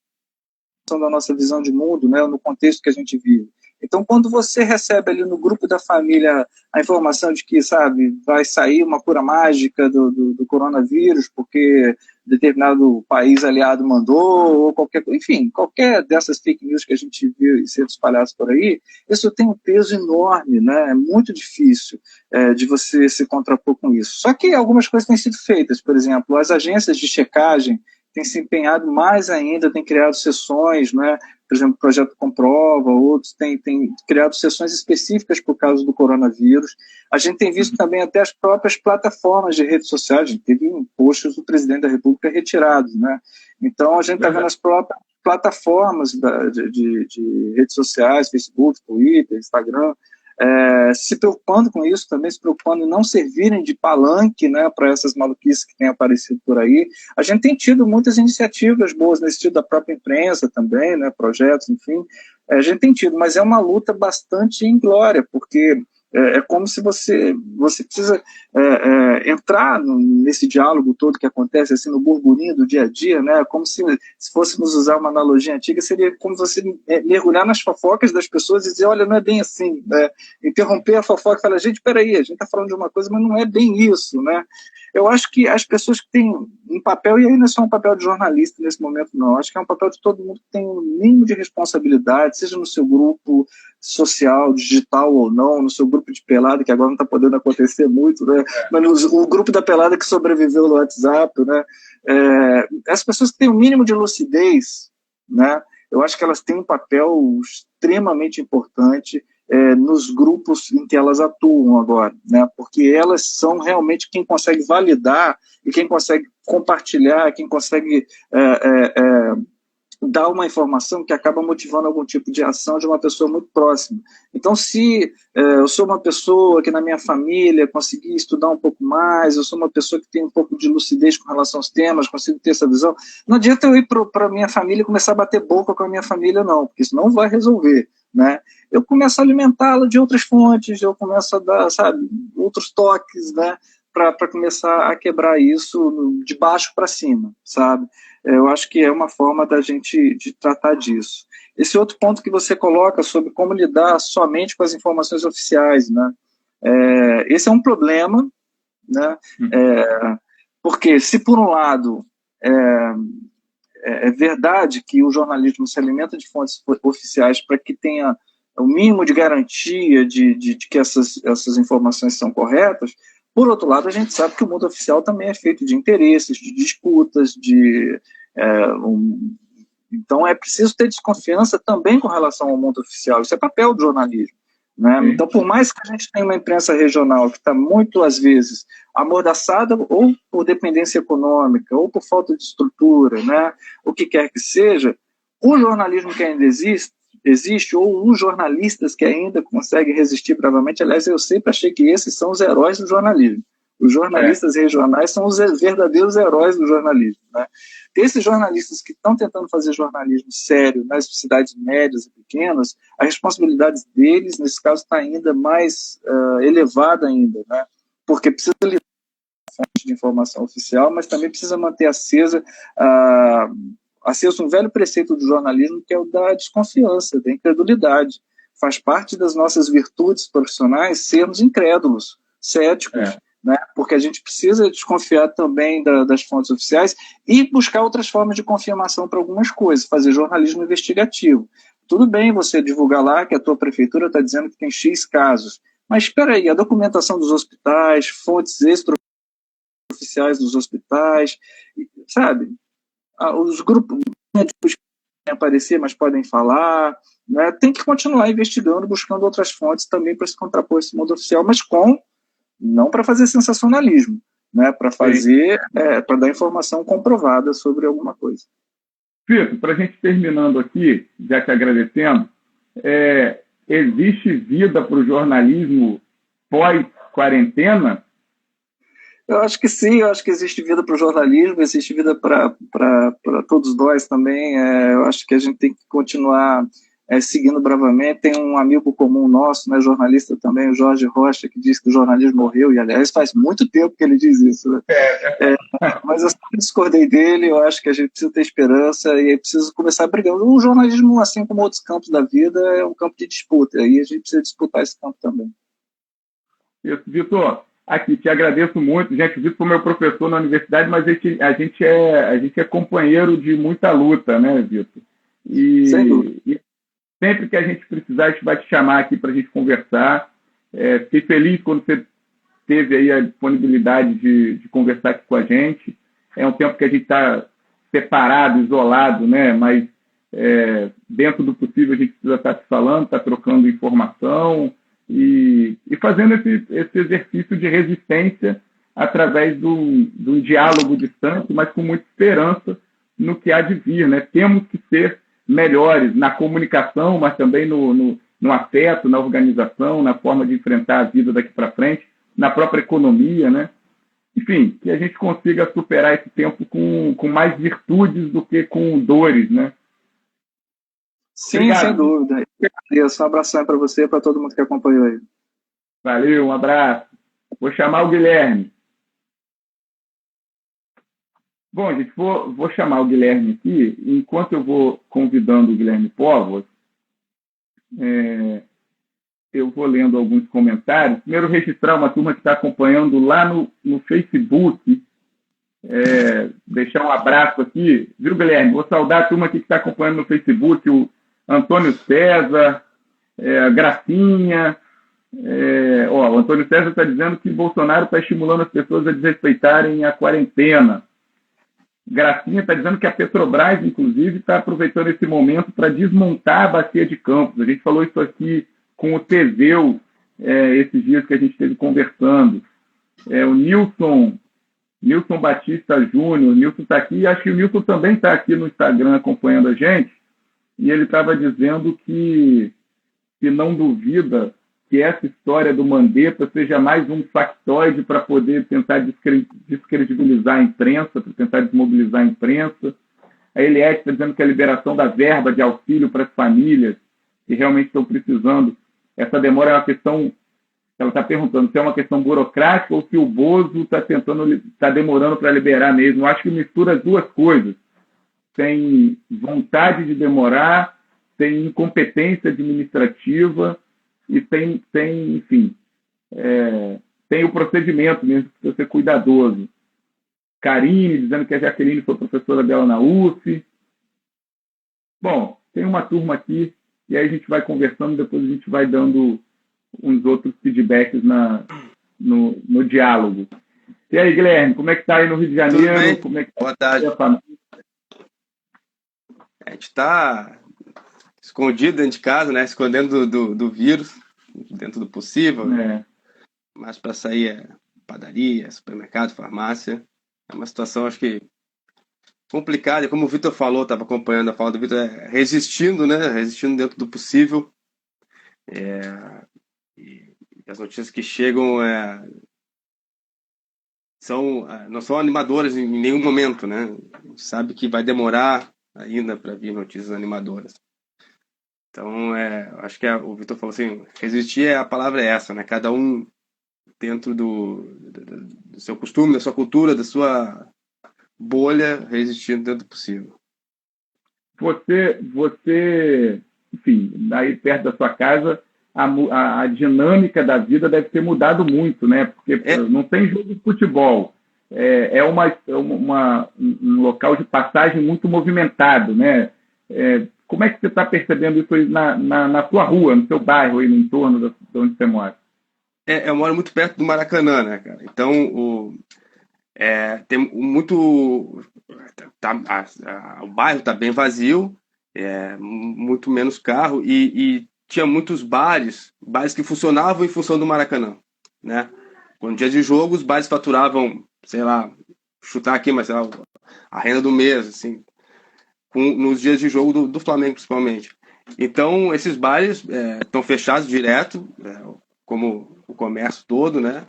da nossa visão de mundo, né, no contexto que a gente vive. Então, quando você recebe ali no grupo da família a informação de que, sabe, vai sair uma cura mágica do coronavírus porque determinado país aliado mandou, ou qualquer dessas fake news que a gente viu sendo espalhadas por aí, isso tem um peso enorme, né? É muito difícil de você se contrapor com isso. Só que algumas coisas têm sido feitas, por exemplo, as agências de checagem tem se empenhado mais ainda, tem criado sessões, né? Por exemplo, o Projeto Comprova, outros têm criado sessões específicas por causa do coronavírus. A gente tem visto também até as próprias plataformas de redes sociais, a gente teve posts do presidente da República retirados, né? Então, a gente está vendo as próprias plataformas de redes sociais, Facebook, Twitter, Instagram, se preocupando com isso também, se preocupando em não servirem de palanque, né, para essas maluquices que têm aparecido por aí. A gente tem tido muitas iniciativas boas nesse sentido da própria imprensa também, né, projetos, enfim, a gente tem tido, mas é uma luta bastante inglória, porque é como se você precisa entrar nesse diálogo todo que acontece assim, no burburinho do dia a dia, né? Como se fôssemos usar uma analogia antiga, seria como você mergulhar nas fofocas das pessoas e dizer, olha, não é bem assim, né? Interromper a fofoca e falar, gente, peraí, a gente está falando de uma coisa, mas não é bem isso, né? Eu acho que as pessoas que têm um papel, e aí não é só um papel de jornalista nesse momento, não, acho que é um papel de todo mundo que tem um mínimo de responsabilidade, seja no seu grupo social, digital ou não, no seu grupo de pelada, que agora não está podendo acontecer muito, né? Mas o grupo da pelada que sobreviveu no WhatsApp, né? As pessoas que têm o mínimo de lucidez, né? Eu acho que elas têm um papel extremamente importante nos grupos em que elas atuam agora, né? Porque elas são realmente quem consegue validar e quem consegue compartilhar, quem consegue dar uma informação que acaba motivando algum tipo de ação de uma pessoa muito próxima. Então, se eu sou uma pessoa que na minha família consegui estudar um pouco mais, eu sou uma pessoa que tem um pouco de lucidez com relação aos temas, consigo ter essa visão, não adianta eu ir para a minha família e começar a bater boca com a minha família, não, porque isso não vai resolver, né? Eu começo a alimentá-la de outras fontes, eu começo a dar, sabe, outros toques, né, para começar a quebrar isso de baixo para cima, sabe? Eu acho que é uma forma da gente de tratar disso. Esse outro ponto que você coloca sobre como lidar somente com as informações oficiais, né? Esse é um problema, né? Porque se por um lado é verdade que o jornalismo se alimenta de fontes oficiais para que tenha o mínimo de garantia de que essas informações são corretas, por outro lado, a gente sabe que o mundo oficial também é feito de interesses, de disputas, então é preciso ter desconfiança também com relação ao mundo oficial. Isso é papel do jornalismo, né? Então, por mais que a gente tenha uma imprensa regional que está muito, às vezes, amordaçada ou por dependência econômica, ou por falta de estrutura, né? O que quer que seja, o jornalismo que ainda existe, ou os jornalistas que ainda conseguem resistir bravamente. Aliás, eu sempre achei que esses são os heróis do jornalismo. Os jornalistas regionais são os verdadeiros heróis do jornalismo, né? Esses jornalistas que estão tentando fazer jornalismo sério nas cidades médias e pequenas, a responsabilidade deles, nesse caso, está ainda mais elevada ainda, né? Porque precisa lidar com a fonte de informação oficial, mas também precisa manter aceso um velho preceito do jornalismo, que é o da desconfiança, da incredulidade. Faz parte das nossas virtudes profissionais sermos incrédulos, céticos, né? Porque a gente precisa desconfiar também das fontes oficiais e buscar outras formas de confirmação para algumas coisas, fazer jornalismo investigativo. Tudo bem você divulgar lá que a tua prefeitura está dizendo que tem X casos, mas espera aí, a documentação dos hospitais, fontes extraoficiais dos hospitais, sabe? Os grupos médicos podem aparecer, mas podem falar, né? Tem que continuar investigando, buscando outras fontes também para se contrapor esse mundo oficial, mas não para fazer sensacionalismo, né? Para fazer, para dar informação comprovada sobre alguma coisa. Vitor, para a gente terminando aqui, já que agradecendo, existe vida para o jornalismo pós-quarentena? Eu acho que sim, eu acho que existe vida para o jornalismo, existe vida para todos nós também. Eu acho que a gente tem que continuar seguindo bravamente. Tem um amigo comum nosso, né, jornalista também, o Jorge Rocha, que diz que o jornalismo morreu, e aliás faz muito tempo que ele diz isso, né? Mas eu sempre discordei dele. Eu acho que a gente precisa ter esperança e precisa começar brigando. O jornalismo, assim como outros campos da vida, é um campo de disputa, e a gente precisa disputar esse campo também. Isso, Vitor. Aqui, te agradeço muito. Gente, o Vitor foi meu professor na universidade, mas a gente é companheiro de muita luta, né, Vitor? E sempre que a gente precisar, a gente vai te chamar aqui para a gente conversar. Fiquei feliz quando você teve aí a disponibilidade de conversar aqui com a gente. É um tempo que a gente está separado, isolado, né? Mas dentro do possível a gente precisa estar se falando, estar trocando informação e fazendo esse exercício de resistência através do diálogo distante, mas com muita esperança no que há de vir, né? Temos que ser melhores na comunicação, mas também no afeto, na organização, na forma de enfrentar a vida daqui para frente, na própria economia, né? Enfim, que a gente consiga superar esse tempo com mais virtudes do que com dores, né? Sim, Obrigado. sem dúvida. Eu agradeço. Um abração para você e para todo mundo que acompanhou aí. Valeu, um abraço. Vou chamar o Guilherme. Bom, gente, vou chamar o Guilherme aqui. Enquanto eu vou convidando o Guilherme Póvoas, eu vou lendo alguns comentários. Primeiro, registrar uma turma que está acompanhando lá no Facebook. Deixar um abraço aqui. Viu, Guilherme? Vou saudar a turma aqui que está acompanhando no Facebook, o Antônio César, a Gracinha. O Antônio César está dizendo que Bolsonaro está estimulando as pessoas a desrespeitarem a quarentena. Gracinha está dizendo que a Petrobras, inclusive, está aproveitando esse momento para desmontar a bacia de Campos. A gente falou isso aqui com o Teseu esses dias que a gente esteve conversando. O Nilson Batista Júnior, o Nilson está aqui, acho que o Nilson também está aqui no Instagram acompanhando a gente, e ele estava dizendo que não duvida que essa história do Mandetta seja mais um factoide para poder tentar descredibilizar a imprensa, para tentar desmobilizar a imprensa. A Eliette está dizendo que a liberação da verba de auxílio para as famílias que realmente estão precisando, essa demora é uma questão, ela está perguntando se é uma questão burocrática ou se o Bozo está demorando para liberar mesmo. Eu acho que mistura as duas coisas. Tem vontade de demorar, tem incompetência administrativa, e tem enfim, tem o procedimento mesmo, precisa ser cuidadoso. Karine, dizendo que a Jaqueline foi professora dela na UF. Bom, tem uma turma aqui, e aí a gente vai conversando, depois a gente vai dando uns outros feedbacks no diálogo. E aí, Guilherme, como é que está aí no Rio de Janeiro? Como é que Boa tarde. A gente está escondido dentro de casa, né? Escondendo do vírus, dentro do possível. Mas para sair padaria, supermercado, farmácia. É uma situação, acho que, complicada. E como o Vitor falou, estava acompanhando a fala do Vitor, resistindo, né? Resistindo dentro do possível. E as notícias que chegam não são animadoras em nenhum momento, né? A gente sabe que vai demorar ainda para vir notícias animadoras. Então, acho que o Vitor falou assim, resistir, a palavra é essa, né? Cada um dentro do seu costume, da sua cultura, da sua bolha, resistindo dentro do possível. Você, enfim, aí perto da sua casa, a dinâmica da vida deve ter mudado muito, né? Porque não tem jogo de futebol. É um local de passagem muito movimentado, né? Como é que você está percebendo isso aí na sua rua, no seu bairro, aí no entorno de onde você mora? Eu moro muito perto do Maracanã, né, cara? Então, tem muito... o bairro está bem vazio, muito menos carro, e tinha muitos bares que funcionavam em função do Maracanã, né? Quando dia de jogo, os bares faturavam, sei lá, chutar aqui, mas sei lá, a renda do mês, assim, nos dias de jogo do Flamengo, principalmente. Então, esses bares estão fechados direto, como o comércio todo, né?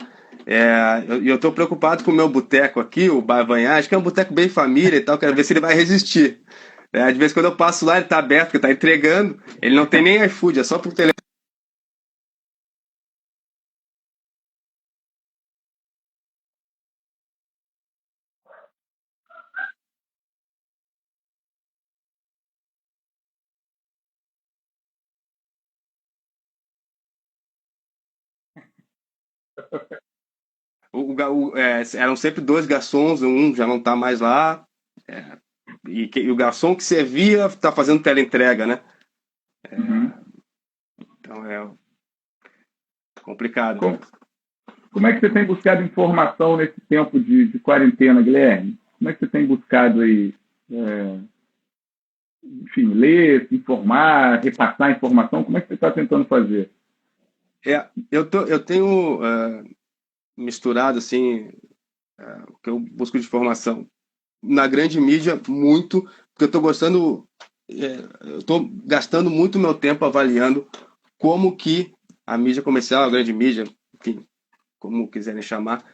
E eu estou preocupado com o meu boteco aqui, o Bar Vanhagem, que é um boteco bem família e tal, quero ver se ele vai resistir. De vez em quando eu passo lá, ele está aberto, porque está entregando, ele não tem nem iFood, é só por telefone. Eram sempre dois garçons, um já não está mais lá, e o garçom que servia está fazendo teleentrega, né? Então é complicado. Como é que você tem buscado informação nesse tempo de quarentena, Guilherme? Como é que você tem buscado aí enfim, ler, se informar, repassar a informação? Como é que você está tentando fazer? Eu tenho misturado assim o que eu busco de informação na grande mídia muito, porque eu estou gostando, eu estou gastando muito meu tempo avaliando como que a mídia comercial, a grande mídia, enfim, como quiserem chamar,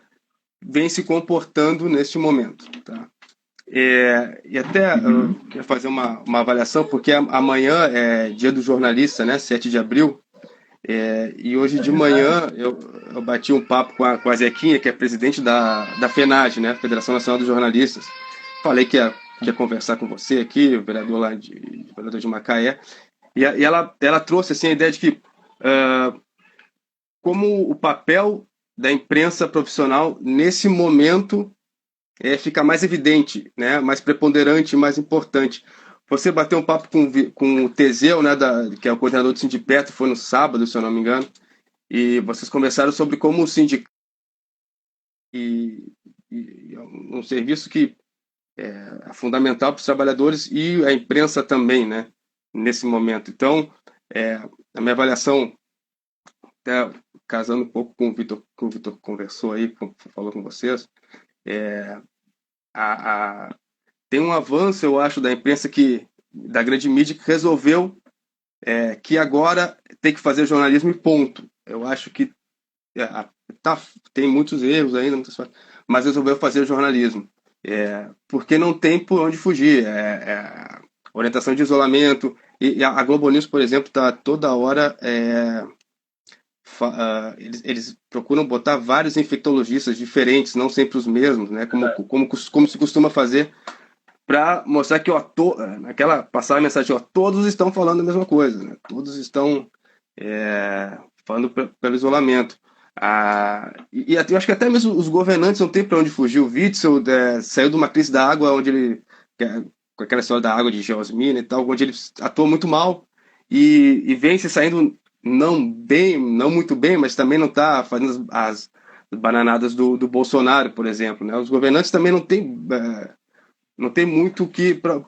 vem se comportando neste momento, tá? E até eu quero fazer uma avaliação, porque amanhã é dia do jornalista, né? 7 de abril. E hoje de manhã eu bati um papo com a Zequinha, que é presidente da FENAGE, né? Federação Nacional dos Jornalistas. Falei que ia conversar com você aqui, o vereador lá vereador de Macaé. E ela trouxe assim, a ideia de que como o papel da imprensa profissional nesse momento fica mais evidente, né? Mais preponderante, mais importante. Você bateu um papo com o Teseu, né, que é o coordenador do Sindipeto, foi no sábado, se eu não me engano, e vocês conversaram sobre como o sindicato é um serviço que é fundamental para os trabalhadores e a imprensa também, né, nesse momento. Então, a minha avaliação, até casando um pouco com o Vitor conversou aí, falou com vocês, tem um avanço, eu acho, da imprensa da grande mídia que resolveu que agora tem que fazer jornalismo e ponto. Eu acho que tem muitos erros ainda, mas resolveu fazer jornalismo. Porque não tem por onde fugir. Orientação de isolamento. E a Globo News, por exemplo, está toda hora... eles procuram botar vários infectologistas diferentes, não sempre os mesmos, né? Como se costuma fazer, para mostrar que naquela passar a mensagem, todos estão falando a mesma coisa, né? Todos estão falando pelo isolamento. E eu acho que até mesmo os governantes não têm para onde fugir. O Witzel saiu de uma crise da água, onde ele, com aquela história da água de Geosmina e tal, onde ele atuou muito mal e vem se saindo não muito bem, mas também não está fazendo as bananadas do Bolsonaro, por exemplo, né? Os governantes também não tem muito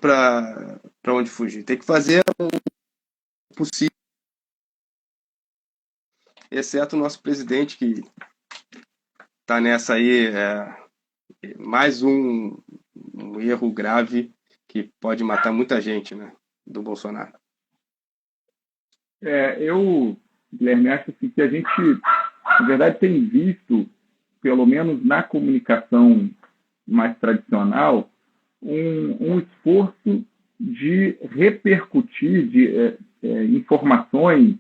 para onde fugir. Tem que fazer o possível, exceto o nosso presidente, que está nessa aí, mais um erro grave que pode matar muita gente, né, do Bolsonaro. Guilherme, acho assim, que a gente, na verdade, tem visto, pelo menos na comunicação mais tradicional, um esforço de repercutir informações,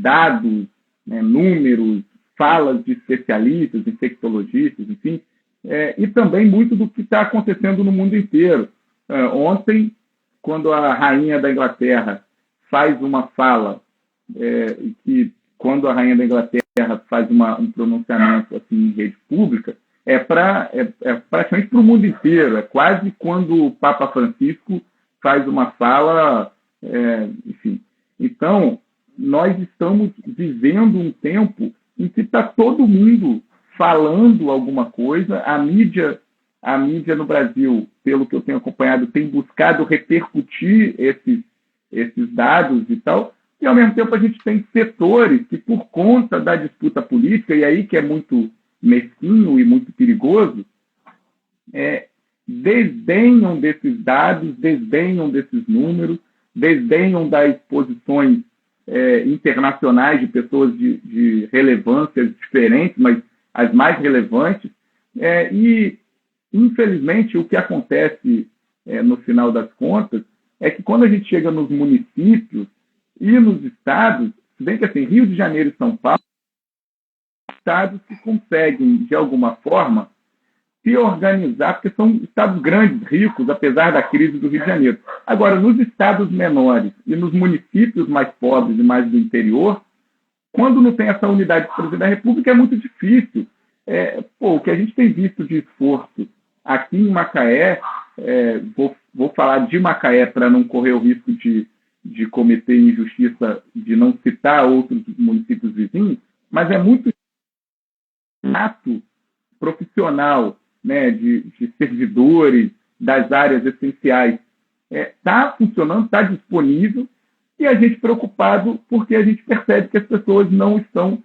dados, né, números, falas de especialistas, infectologistas, enfim, e também muito do que está acontecendo no mundo inteiro. Ontem, quando a rainha da Inglaterra faz uma fala, que quando a rainha da Inglaterra faz um pronunciamento assim, em rede pública, praticamente para o mundo inteiro. É quase quando o Papa Francisco faz uma fala, enfim. Então, nós estamos vivendo um tempo em que está todo mundo falando alguma coisa. A mídia no Brasil, pelo que eu tenho acompanhado, tem buscado repercutir esses dados e tal, e ao mesmo tempo a gente tem setores que, por conta da disputa política, e aí que é muito mesquinho e muito perigoso, desdenham desses dados, desdenham desses números, desdenham das posições internacionais de pessoas de relevâncias diferentes, mas as mais relevantes, e, infelizmente, o que acontece no final das contas é que quando a gente chega nos municípios e nos estados, se bem que assim, Rio de Janeiro e São Paulo, estados que conseguem, de alguma forma, se organizar, porque são estados grandes, ricos, apesar da crise do Rio de Janeiro. Agora, nos estados menores e nos municípios mais pobres e mais do interior, quando não tem essa unidade de presidente da República, é muito difícil. O que a gente tem visto de esforço aqui em Macaé, vou falar de Macaé para não correr o risco de cometer injustiça, de não citar outros municípios vizinhos, mas é muito ato profissional, né, de servidores, das áreas essenciais está funcionando, está disponível, e a gente preocupado porque a gente percebe que as pessoas não estão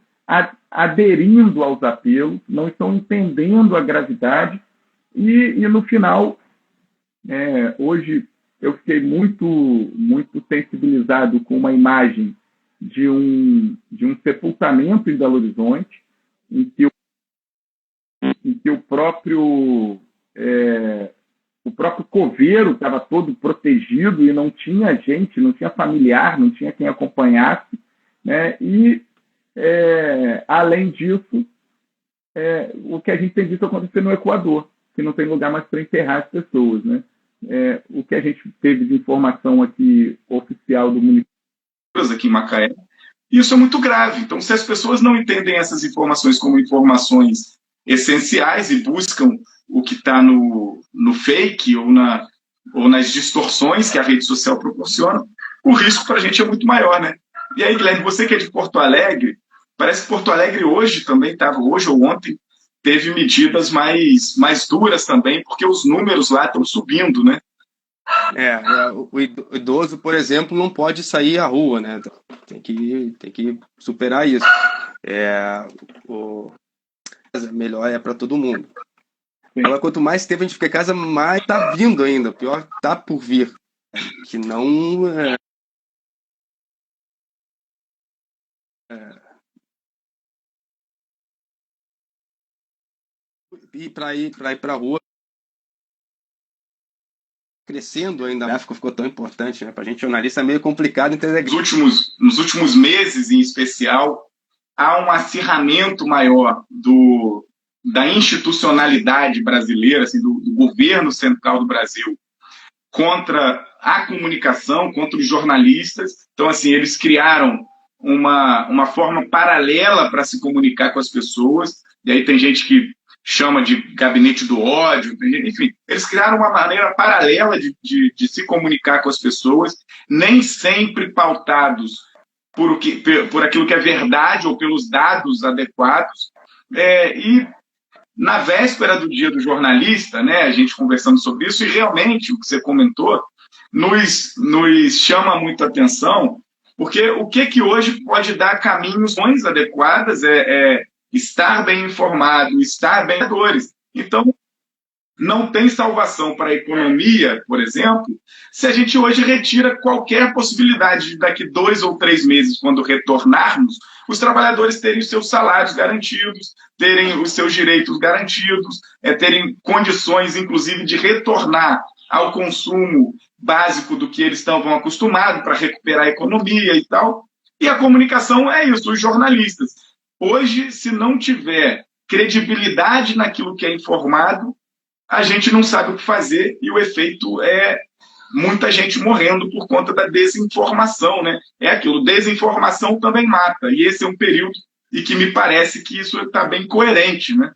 aderindo aos apelos, não estão entendendo a gravidade, e no final, hoje eu fiquei muito sensibilizado com uma imagem de um sepultamento em Belo Horizonte, em que o próprio coveiro estava todo protegido e não tinha gente, não tinha familiar, não tinha quem acompanhasse, né? E, além disso, o que a gente tem visto acontecer no Equador, que não tem lugar mais para enterrar as pessoas, né? O que a gente teve de informação aqui oficial do município aqui em Macaé, isso é muito grave. Então, se as pessoas não entendem essas informações como informações essenciais e buscam o que está no fake ou nas distorções que a rede social proporciona, o risco para a gente é muito maior, né? E aí, Guilherme, você que é de Porto Alegre, parece que Porto Alegre hoje ou ontem, teve medidas mais duras também, porque os números lá estão subindo, né? O idoso, por exemplo, não pode sair à rua, né? Tem que superar isso. Melhor é para todo mundo. Agora, quanto mais tempo a gente fica em casa, mais tá vindo ainda. Pior tá por vir. Que não ir para a rua, crescendo ainda, o gráfico ficou tão importante, né? Para a gente jornalista é meio complicado entender. Nos últimos meses, em especial, há um acirramento maior da institucionalidade brasileira, assim, do governo central do Brasil, contra a comunicação, contra os jornalistas. Então, assim, eles criaram uma forma paralela para se comunicar com as pessoas, e aí tem gente que chama de gabinete do ódio, enfim, eles criaram uma maneira paralela de se comunicar com as pessoas, nem sempre pautados por aquilo que é verdade ou pelos dados adequados, e na véspera do Dia do Jornalista, né, a gente conversando sobre isso, e realmente o que você comentou nos chama muito a atenção, porque o que hoje pode dar caminhos adequadas é estar bem informado, estar bem atores. Então, não tem salvação para a economia, por exemplo, se a gente hoje retira qualquer possibilidade de daqui 2 ou 3 meses, quando retornarmos, os trabalhadores terem os seus salários garantidos, terem os seus direitos garantidos, terem condições, inclusive, de retornar ao consumo básico do que eles estavam acostumados para recuperar a economia e tal. E a comunicação é isso, os jornalistas. Hoje, se não tiver credibilidade naquilo que é informado, a gente não sabe o que fazer, e o efeito é muita gente morrendo por conta da desinformação, né? É aquilo, desinformação também mata, e esse é um período em que me parece que isso está bem coerente, né?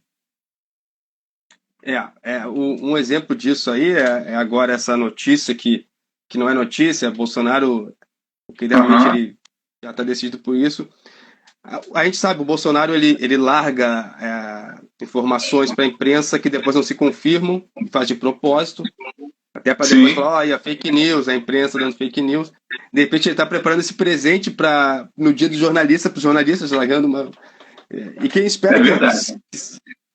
Um exemplo disso aí é agora essa notícia que não é notícia, Bolsonaro, porque realmente ele já está decidido por isso. A gente sabe, o Bolsonaro ele larga informações para a imprensa que depois não se confirmam, faz de propósito, até para depois falar, a fake news, a imprensa dando fake news. De repente ele está preparando esse presente para no dia do jornalista, para os jornalistas largando uma... E quem espera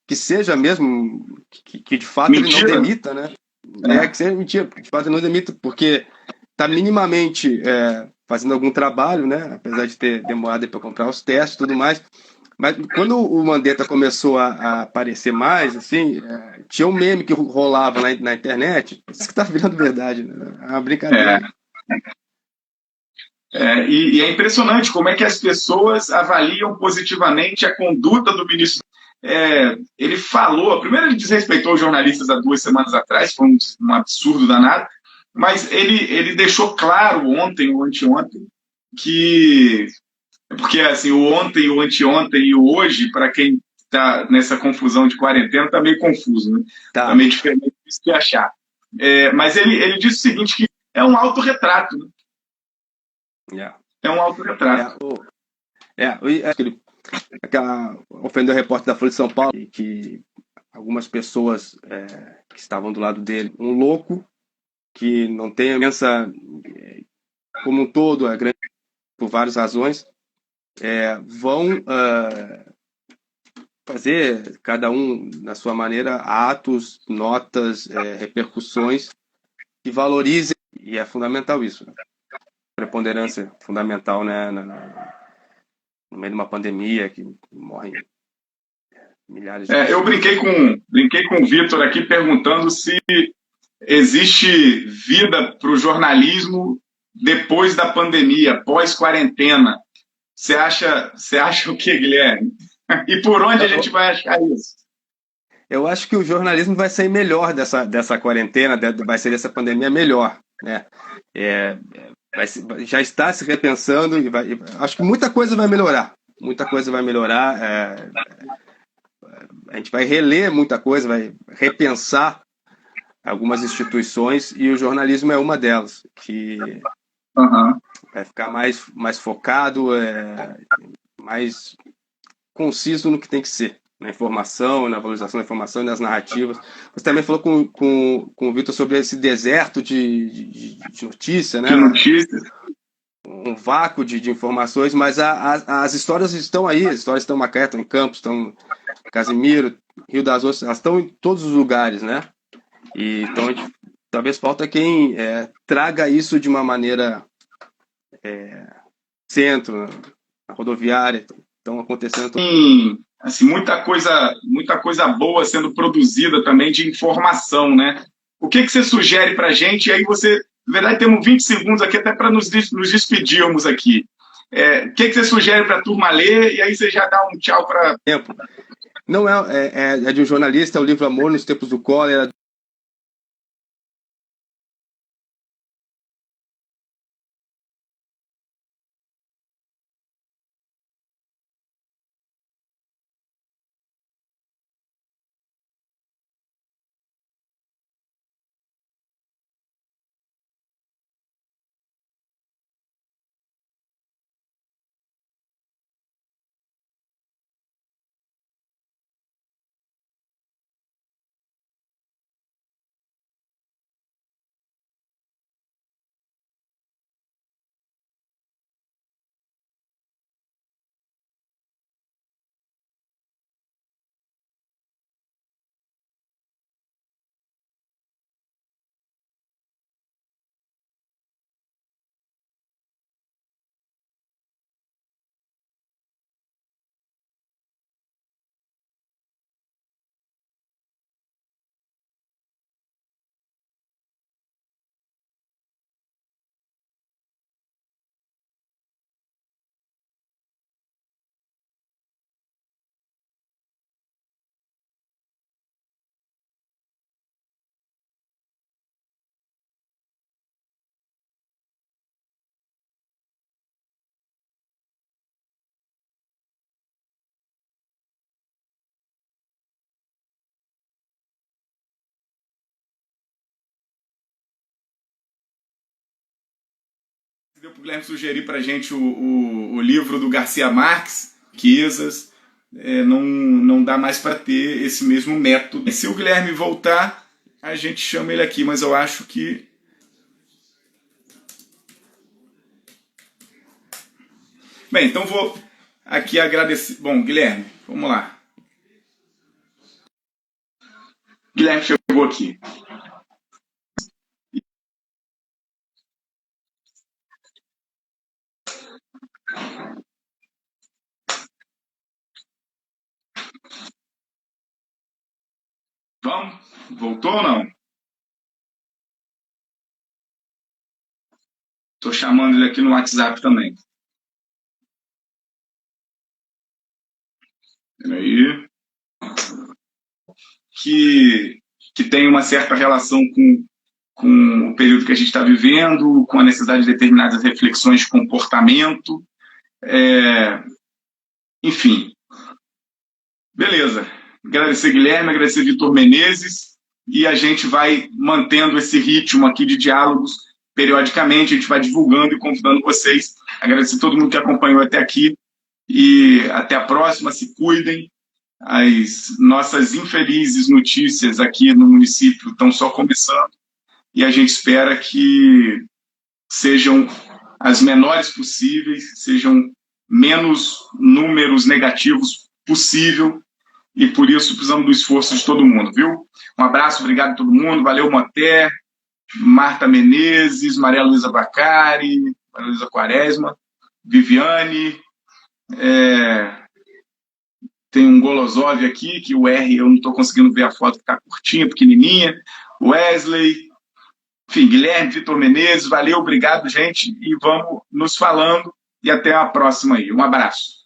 que seja mesmo, que de fato mentira. Ele não demita, né? Que seja mentira, de fato ele não demita, porque está minimamente... fazendo algum trabalho, né? Apesar de ter demorado para comprar os testes e tudo mais. Mas quando o Mandetta começou a aparecer mais, assim, tinha um meme que rolava na internet, isso que está virando verdade, né? É uma brincadeira. E é impressionante como é que as pessoas avaliam positivamente a conduta do ministro. Ele falou, primeiro ele desrespeitou os jornalistas há 2 semanas atrás, foi um absurdo danado, mas ele deixou claro ontem ou anteontem que... Porque assim, o ontem, o anteontem e o hoje, para quem está nessa confusão de quarentena, está meio confuso, né? Tá meio diferente de achar. Mas ele disse o seguinte, que é um autorretrato, né? É um autorretrato. Ele ofendeu o repórter da Folha de São Paulo, que algumas pessoas que estavam do lado dele, um louco que não tem a imensa, como um todo, é grande por várias razões, vão fazer, cada um na sua maneira, atos, notas, repercussões que valorizem, e é fundamental isso, né? Preponderância fundamental, né, no meio de uma pandemia que morrem milhares de pessoas. Eu brinquei com o Vitor aqui perguntando se existe vida para o jornalismo depois da pandemia, pós-quarentena. Você acha o que, Guilherme? E por onde a gente vai achar isso? Eu acho que o jornalismo vai sair melhor dessa quarentena, vai sair dessa pandemia melhor, né? Já está se repensando e acho que muita coisa vai melhorar. Muita coisa vai melhorar. A gente vai reler muita coisa, vai repensar algumas instituições, e o jornalismo é uma delas, que vai ficar mais focado, mais conciso no que tem que ser, na informação, na valorização da informação e nas narrativas. Você também falou com o Vitor sobre esse deserto de notícia, né? De notícias. Um vácuo de informações, mas as histórias estão aí, as histórias estão em Macaé, estão em Campos, estão em Casimiro, Rio das Ostras, elas estão em todos os lugares, né? E então talvez falta quem traga isso de uma maneira centro, na rodoviária, estão acontecendo. Sim, assim, muita coisa boa sendo produzida também de informação, né? O que você sugere para a gente? E aí você, na verdade, temos 20 segundos aqui até para nos despedirmos aqui. O que você sugere para a turma ler? E aí você já dá um tchau para... Tempo. Não é de um jornalista, é o livro Amor nos Tempos do Cólera. Deu para o Guilherme sugerir para a gente o livro do Garcia Marques, Riquezas. Não dá mais para ter esse mesmo método. E se o Guilherme voltar, a gente chama ele aqui, mas eu acho que... Bem, então vou aqui agradecer... Bom, Guilherme, vamos lá. Guilherme chegou aqui. Vamos? Voltou ou não? Estou chamando ele aqui no WhatsApp também. Peraí. Que tem uma certa relação com o período que a gente está vivendo, com a necessidade de determinadas reflexões de comportamento. Enfim. Beleza. Agradecer Guilherme, agradecer Vitor Menezes, e a gente vai mantendo esse ritmo aqui de diálogos periodicamente, a gente vai divulgando e convidando vocês. Agradecer todo mundo que acompanhou até aqui, e até a próxima, se cuidem, as nossas infelizes notícias aqui no município estão só começando e a gente espera que sejam as menores possíveis, sejam menos números negativos possível, e por isso precisamos do esforço de todo mundo, viu? Um abraço, obrigado a todo mundo, valeu, Moté, Marta Menezes, Maria Luísa Bacari, Maria Luísa Quaresma, Viviane, tem um Golosov aqui, que o R eu não estou conseguindo ver a foto, que está curtinha, pequenininha, Wesley, enfim, Guilherme, Vitor Menezes, valeu, obrigado, gente, e vamos nos falando, e até a próxima aí. Um abraço.